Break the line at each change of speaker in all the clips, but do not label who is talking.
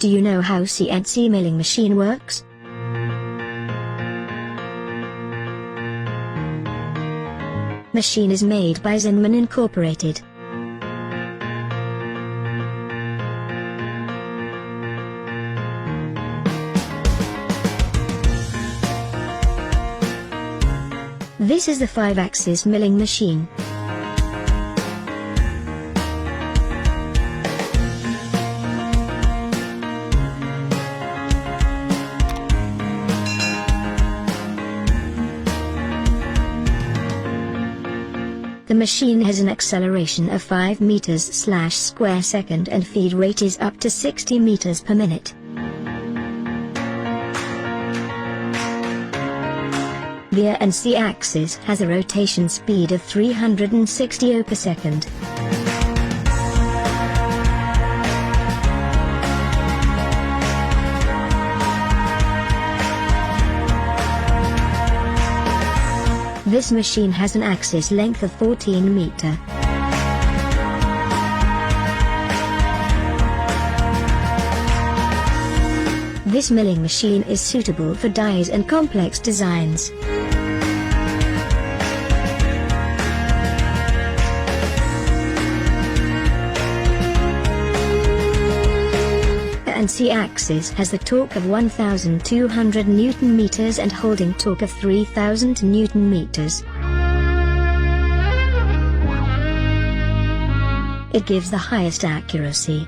Do you know how CNC milling machine works? Machine is made by Zimmermann Incorporated. This is the 5-axis milling machine. The machine has an acceleration of 5 meters/square second and feed rate is up to 60 meters per minute. The CNC axis has a rotation speed of 360 ohm per second. This machine has an axis length of 14 meters. This milling machine is suitable for dies and complex designs. The CNC axis has the torque of 1,200 Newton meters and holding torque of 3,000 Newton meters. It gives the highest accuracy.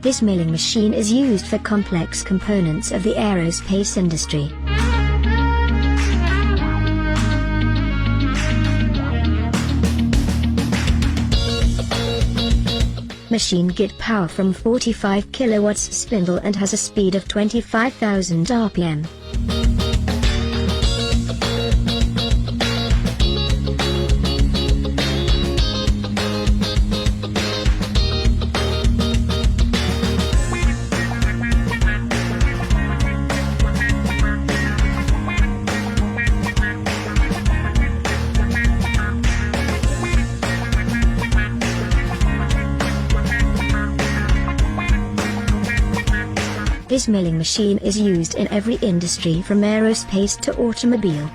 This milling machine is used for complex components of the aerospace industry. Machine gets power from 45 kilowatts spindle and has a speed of 25,000 RPM. This milling machine is used in every industry from aerospace to automobile.